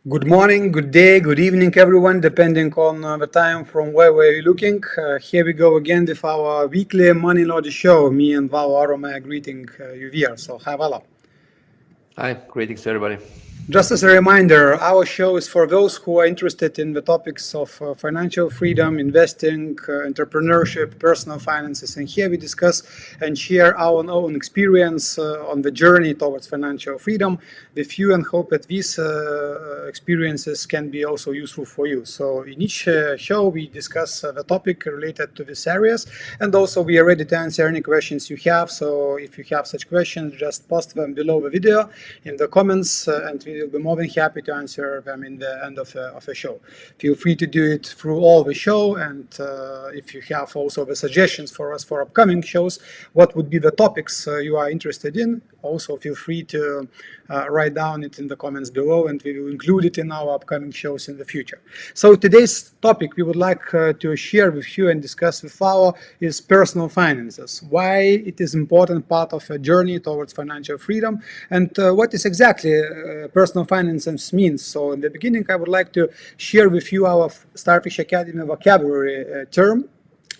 Good morning, good day, good evening, everyone, depending on the time from where we're looking. Here we go again with our weekly Moneylogy show. Me and Valo Aroma greeting you here. So, hi, Valo. Hi, greetings to everybody. Just as a reminder, our show is for those who are interested in the topics of financial freedom, investing, entrepreneurship, personal finances. And here we discuss and share our own experience on the journey towards financial freedom with you, and hope that these experiences can be also useful for you. So in each show, we discuss the topic related to these areas, and also we are ready to answer any questions you have. So if you have such questions, just post them below the video in the comments, and we will be more than happy to answer them in the end of the show. Feel free to do it through all the show, and if you have also the suggestions for us for upcoming shows, what would be the topics you are interested in, also feel free to write down it in the comments below, and we will include it in our upcoming shows in the future. So today's topic we would like to share with you and discuss with Valo is personal finances. Why it is important part of a journey towards financial freedom, and what is exactly personal finances means. So in the beginning, I would like to share with you our Starfish Academy vocabulary term,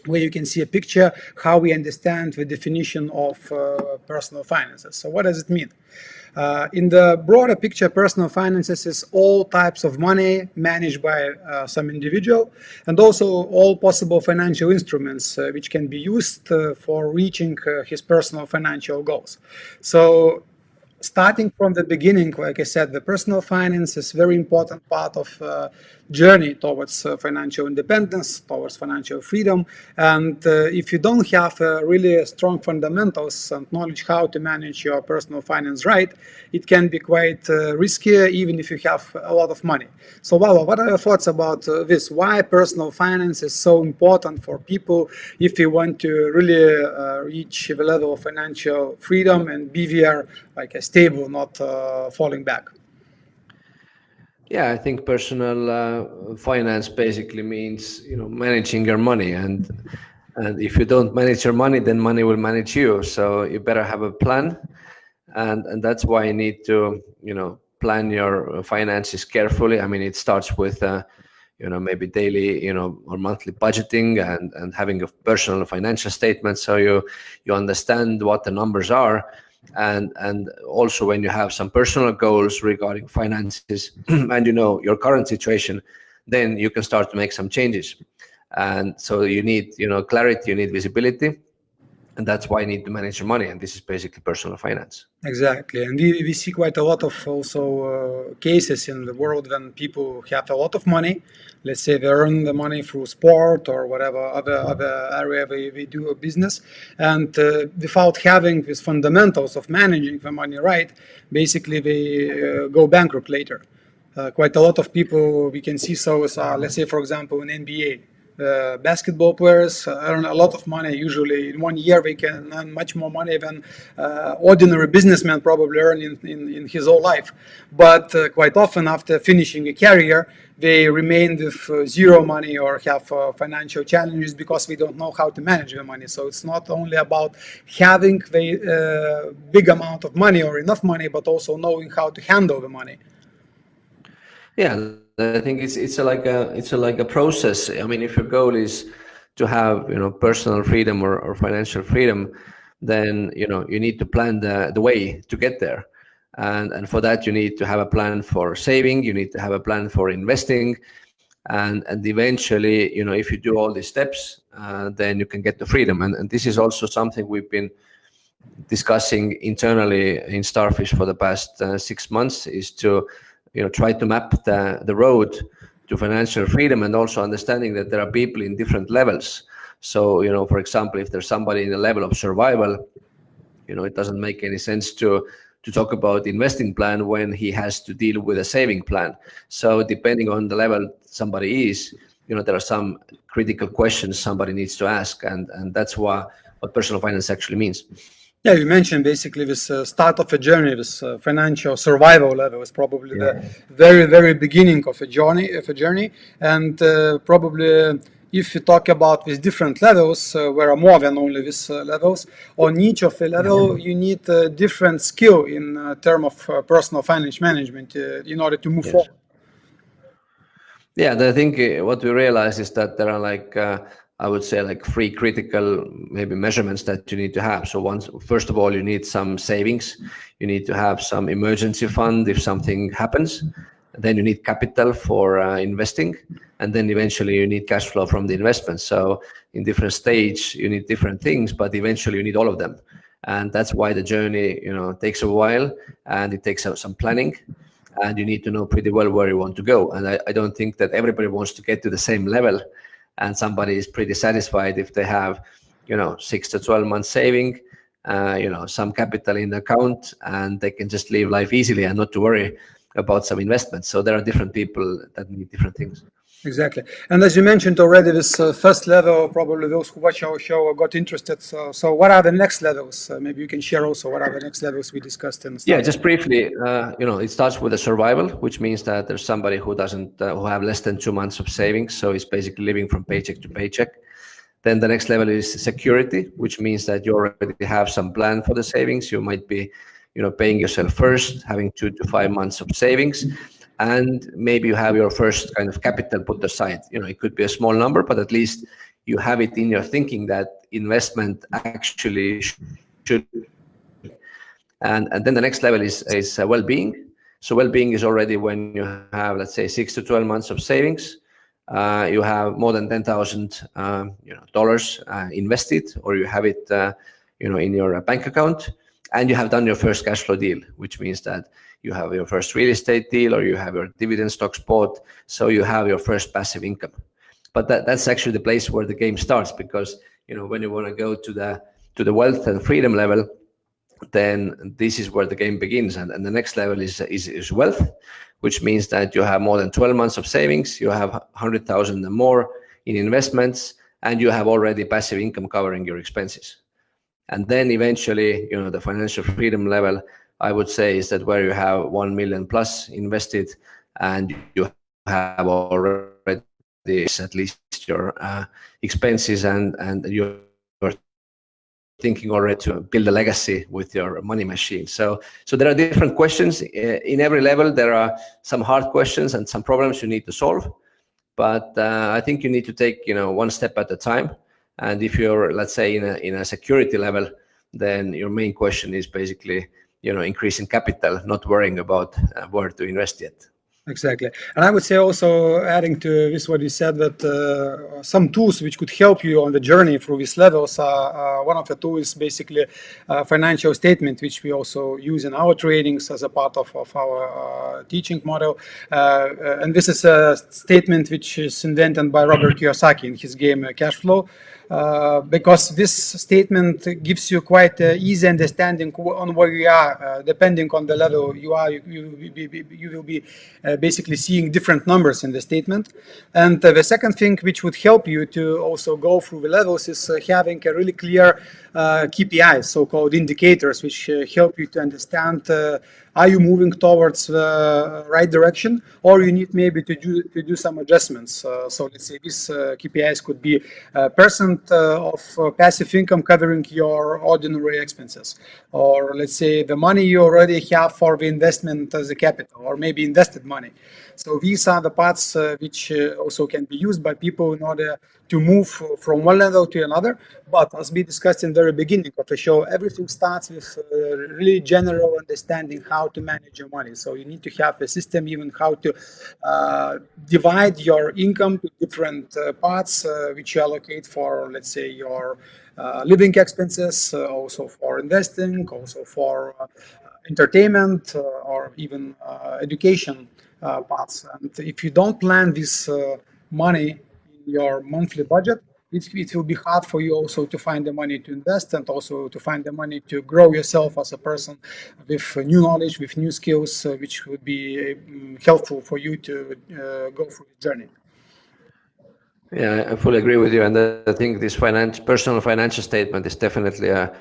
where you can see a picture how we understand the definition of personal finances. So what does it mean? In the broader picture, personal finances is all types of money managed by some individual, and also all possible financial instruments which can be used for reaching his personal financial goals. So starting from the beginning, like I said, the personal finance is very important part of journey towards financial independence, towards financial freedom. And if you don't have really strong fundamentals and knowledge how to manage your personal finance right, it can be quite risky, even if you have a lot of money. So, Valo, what are your thoughts about this? Why personal finance is so important for people if you want to really reach the level of financial freedom and be there like a stable, not falling back? Yeah, I think personal finance basically means managing your money, and if you don't manage your money, then money will manage you. So you better have a plan, and that's why you need to plan your finances carefully. I mean, it starts with maybe daily or monthly budgeting and having a personal financial statement, so you understand what the numbers are, and also when you have some personal goals regarding finances and your current situation, then you can start to make some changes. And so you need clarity, you need visibility, and that's why you need to manage your money, and this is basically personal finance. Exactly, and we see quite a lot of also cases in the world when people have a lot of money. Let's say they earn the money through sport or whatever other area they do a business, and without having these fundamentals of managing the money right, basically they go bankrupt later. Quite a lot of people we can see, so let's say for example in NBA. Basketball players earn a lot of money. Usually, in one year, they can earn much more money than ordinary businessman probably earn in his whole life. But quite often, after finishing a career, they remain with zero money or have financial challenges because we don't know how to manage the money. So it's not only about having the big amount of money or enough money, but also knowing how to handle the money. Yeah, I think it's like a process. I mean, if your goal is to have personal freedom or financial freedom, then you need to plan the way to get there, and for that you need to have a plan for saving, you need to have a plan for investing, and eventually if you do all these steps, then you can get the freedom. And this is also something we've been discussing internally in Starfish for the past 6 months, is to try to map the road to financial freedom, and also understanding that there are people in different levels. So for example, if there's somebody in a level of survival, it doesn't make any sense to talk about investing plan when he has to deal with a saving plan. So depending on the level somebody is, there are some critical questions somebody needs to ask, and that's what personal finance actually means. Yeah, you mentioned basically this start of a journey, this financial survival level is probably the very, very beginning of a journey, and probably if you talk about these different levels, there are more than only these levels. On each of the level, you need a different skill in terms of personal finance management in order to move Yes. forward. Yeah, I think what we realize is that there are like I would say like three critical maybe measurements that you need to have. So first of all, you need some savings. You need to have some emergency fund if something happens. Then you need capital for investing, and then eventually you need cash flow from the investment. So in different stage, you need different things, but eventually you need all of them. And that's why the journey, takes a while, and it takes some planning, and you need to know pretty well where you want to go. And I don't think that everybody wants to get to the same level, and somebody is pretty satisfied if they have 6 to 12 months saving, some capital in the account, and they can just live life easily and not to worry about some investments. So there are different people that need different things. Exactly. And as you mentioned already, this first level, probably those who watch our show got interested. So what are the next levels? Maybe you can share also what are the next levels we discussed in the Yeah, start. just briefly, it starts with a survival, which means that there's somebody who doesn't, who have less than 2 months of savings. So it's basically living from paycheck to paycheck. Then the next level is security, which means that you already have some plan for the savings. You might be, paying yourself first, having 2 to 5 months of savings, and maybe you have your first kind of capital put aside. It could be a small number, but at least you have it in your thinking that investment actually should be something. And then the next level is well-being. So well-being is already when you have, let's say, 6 to 12 months of savings. You have more than $10,000 invested, or you have it in your bank account, and you have done your first cash flow deal, which means that you have your first real estate deal, or you have your dividend stocks bought, so you have your first passive income. But that's actually the place where the game starts, because when you want to go to the wealth and freedom level, then this is where the game begins. And the next level is wealth, which means that you have more than 12 months of savings, you have 100,000 and more in investments, and you have already passive income covering your expenses. And then eventually, the financial freedom level, I would say, is that where you have 1 million plus invested, and you have already at least your expenses, and you're thinking already to build a legacy with your money machine. So there are different questions in every level. There are some hard questions and some problems you need to solve, but I think you need to take one step at a time. And if you're, let's say, in a security level, then your main question is basically increasing capital, not worrying about where to invest yet. Exactly. And I would say also, adding to this what you said, that some tools which could help you on the journey through these levels are, one of the tools is basically financial statement, which we also use in our trainings as a part of our teaching model. And this is a statement which is invented by Robert Kiyosaki in his game Cash Flow. Because this statement gives you quite easy understanding on where you are, depending on the level you are. You will be basically seeing different numbers in the statement. And the second thing which would help you to also go through the levels is having a really clear KPIs, so-called indicators, which help you to understand are you moving towards the right direction, or you need maybe to do some adjustments. So let's say these KPIs could be percent of passive income covering your ordinary expenses, or let's say the money you already have for the investment as a capital, or maybe invested money. So these are the parts which also can be used by people in order to move from one level to another. But as we discussed in the very beginning of the show, everything starts with really general understanding how to manage your money. So you need to have a system, even how to divide your income to different parts, which you allocate for, let's say, your living expenses, also for investing, also for entertainment, or even education parts. And if you don't plan this money in your monthly budget, it will be hard for you also to find the money to invest, and also to find the money to grow yourself as a person with new knowledge, with new skills, which would be helpful for you to go through the journey. Yeah, I fully agree with you, and I think this personal financial statement is definitely a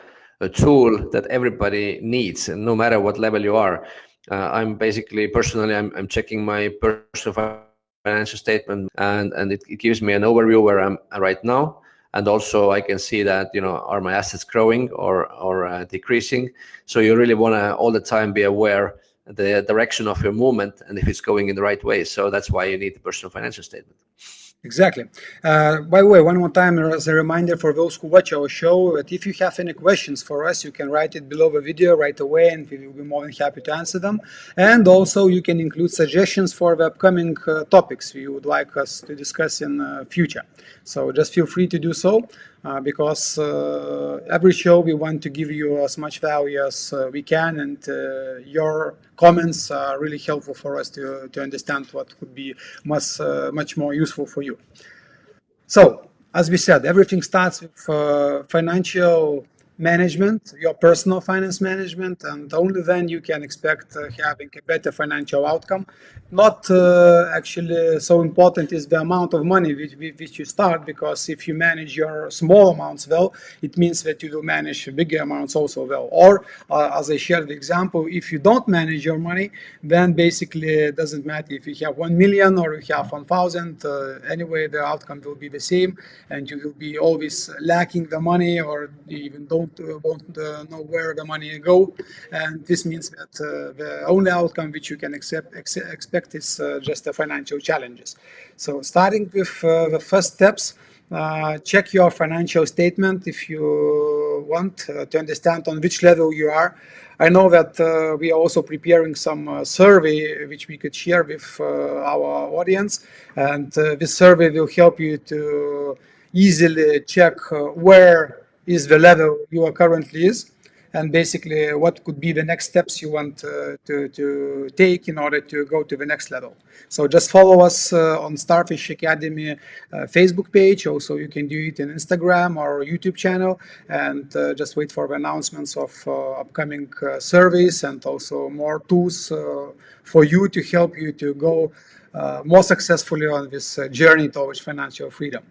tool that everybody needs, and no matter what level you are. I'm basically personally, I'm checking my personal financial statement, and it gives me an overview where I'm right now, and also I can see that are my assets growing or decreasing. So you really want to all the time be aware the direction of your movement and if it's going in the right way. So that's why you need the personal financial statement. Exactly. By the way, one more time as a reminder for those who watch our show, that if you have any questions for us, you can write it below the video right away and we will be more than happy to answer them. And also you can include suggestions for the upcoming topics you would like us to discuss in future. So just feel free to do so. Because every show we want to give you as much value as we can, and your comments are really helpful for us to understand what could be much more useful for you. So, as we said, everything starts with financial management, your personal finance management, and only then you can expect having a better financial outcome. Not actually so important is the amount of money which you start, because if you manage your small amounts well, it means that you will manage bigger amounts also well. Or, as I shared the example, if you don't manage your money, then basically it doesn't matter if you have 1 million or you have 1,000. Anyway, the outcome will be the same, and you will be always lacking the money, or even won't know where the money go. And this means that the only outcome which you can expect is just the financial challenges. So starting with the first steps, check your financial statement if you want to understand on which level you are. I know that we are also preparing some survey which we could share with our audience, and this survey will help you to easily check where is the level you are currently is, and basically what could be the next steps you want to take in order to go to the next level. So just follow us on Starfish Academy Facebook page. Also, you can do it in Instagram or YouTube channel, and just wait for the announcements of upcoming surveys and also more tools for you to help you to go more successfully on this journey towards financial freedom.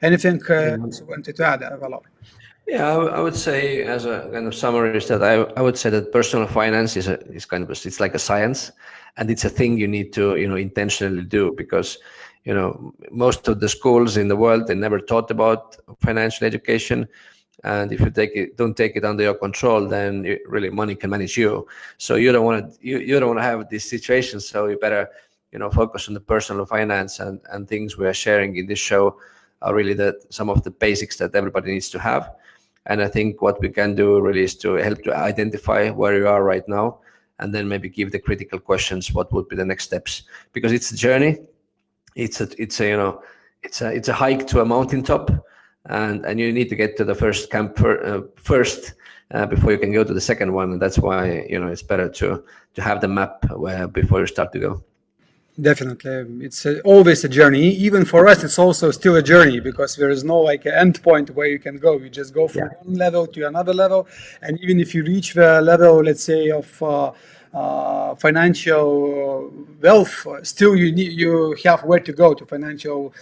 Anything else you wanted to add, Valor? Yeah, I would say as a kind of summary is that I would say that personal finance is kind of it's like a science, and it's a thing you need to intentionally do, because most of the schools in the world, they never taught about financial education, and if you don't take it under your control, then really money can manage you. So you don't want to have this situation. So you better focus on the personal finance, and things we are sharing in this show are really some of the basics that everybody needs to have. And I think what we can do really is to help to identify where you are right now, and then maybe give the critical questions, what would be the next steps, because it's a journey. It's a hike to a mountaintop, and you need to get to the first camp first before you can go to the second one. And that's why it's better to have the map before you start to go. Definitely, it's always a journey. Even for us, it's also still a journey, because there is no like end point where you can go. You just go from one level to another level, and even if you reach the level, let's say, of financial wealth, still you have where to go to financial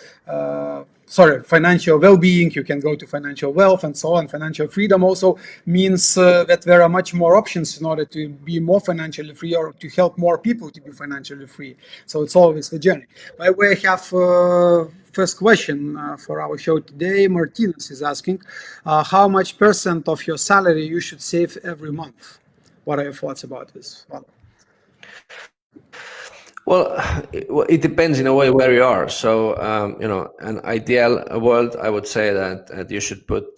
well-being. You can go to financial wealth and so on. Financial freedom also means that there are much more options in order to be more financially free, or to help more people to be financially free. So it's always a journey. By the way, I have first question for our show today. Martinez is asking, how much % of your salary you should save every month? What are your thoughts about this? Well, it depends in a way where you are. So, an ideal world, I would say that you should put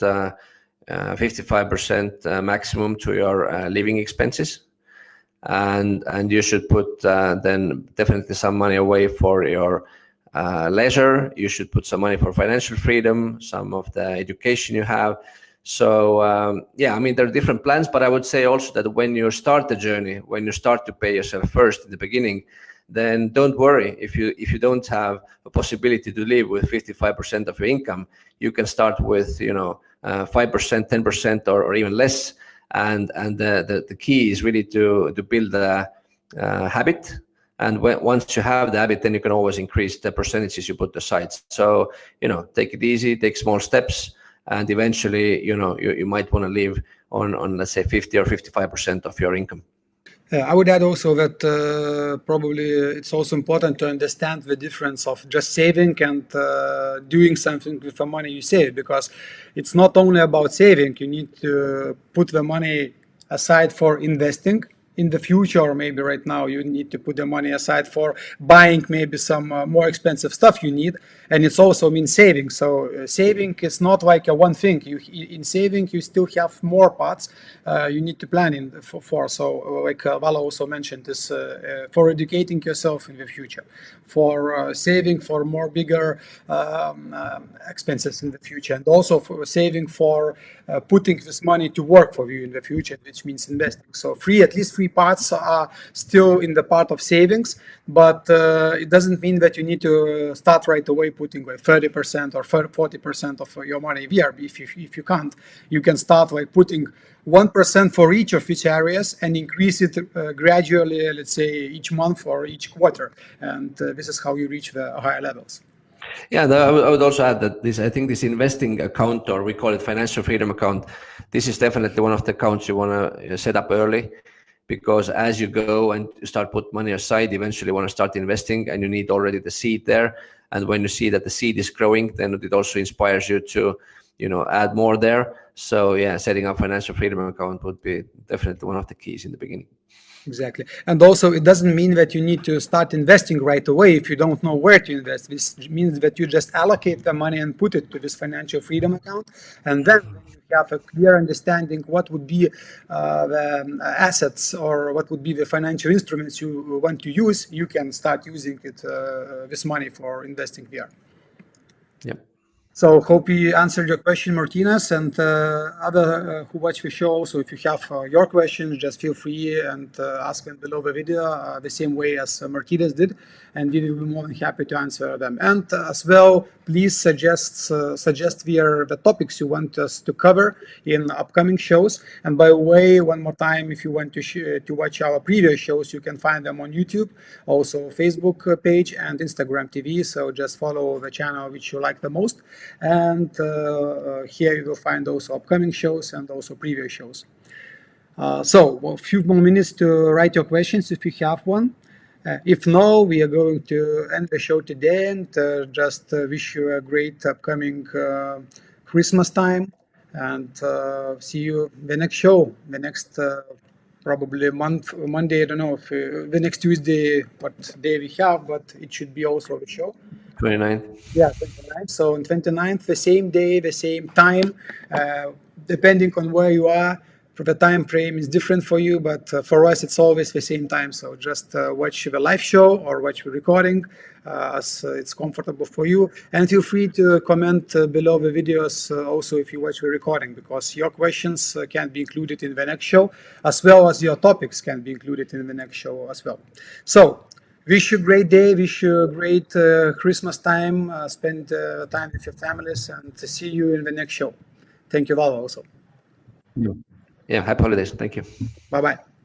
55% maximum to your living expenses, and you should put then definitely some money away for your leisure. You should put some money for financial freedom, some of the education you have. So yeah, I mean, there are different plans, but I would say also that when you start the journey, when you start to pay yourself first in the beginning, then don't worry if you don't have a possibility to live with 55% of your income. You can start with 5%, 10%, or even less. And the key is really to build a habit. And once you have the habit, then you can always increase the percentages you put aside. So take it easy, take small steps, and eventually you might want to live on let's say 50 or 55% of your income. I would add also that probably it's also important to understand the difference of just saving and doing something with the money you save, because it's not only about saving. You need to put the money aside for investing in the future, or maybe right now you need to put the money aside for buying maybe some more expensive stuff you need, and it's also means saving. So saving is not like a one thing. In saving you still have more parts you need to plan in for. So like Vala also mentioned this for educating yourself in the future, for saving for more bigger expenses in the future, and also for saving for putting this money to work for you in the future, which means investing. So at least three parts are still in the part of savings, but it doesn't mean that you need to start right away putting like 30% or 40% of your money there. If you can't, you can start like putting 1% for each of these areas and increase it gradually, let's say each month or each quarter. And this is how you reach the higher levels. Yeah, I would also add that I think this investing account, or we call it financial freedom account, this is definitely one of the accounts you want to set up early, because as you go and start put money aside, eventually you want to start investing, and you need already the seed there. And when you see that the seed is growing, then it also inspires you to, add more there. So yeah, setting up financial freedom account would be definitely one of the keys in the beginning. Exactly. And also, it doesn't mean that you need to start investing right away if you don't know where to invest. This means that you just allocate the money and put it to this financial freedom account. And then when you have a clear understanding what would be the assets or what would be the financial instruments you want to use, you can start using it, this money for investing there. Yep. So hope we answered your question, Martinez, and other who watch the show. So if you have your questions, just feel free and ask them below the video the same way as Martinez did, and we will be more than happy to answer them. And as well, please suggest via the topics you want us to cover in upcoming shows. And by the way, one more time, if you want to watch our previous shows, you can find them on YouTube, also Facebook page and Instagram TV. So just follow the channel which you like the most. And here you will find also upcoming shows and also previous shows. So a few more minutes to write your questions if you have one. If no, we are going to end the show today and just wish you a great upcoming Christmas time, and see you the next show, the next probably Monday. I don't know if the next Tuesday what day we have, but it should be also the show. 29th. Yeah, 29th. So on 29th, the same day, the same time, depending on where you are. For the time frame is different for you, but for us it's always the same time. So just watch the live show or watch the recording as it's comfortable for you. And feel free to comment below the videos also if you watch the recording, because your questions can be included in the next show, as well as your topics can be included in the next show as well. So wish you a great day, wish you a great Christmas time, spend time with your families, and see you in the next show. Thank you, Val, also. Yeah, happy holidays. Thank you. Bye-bye.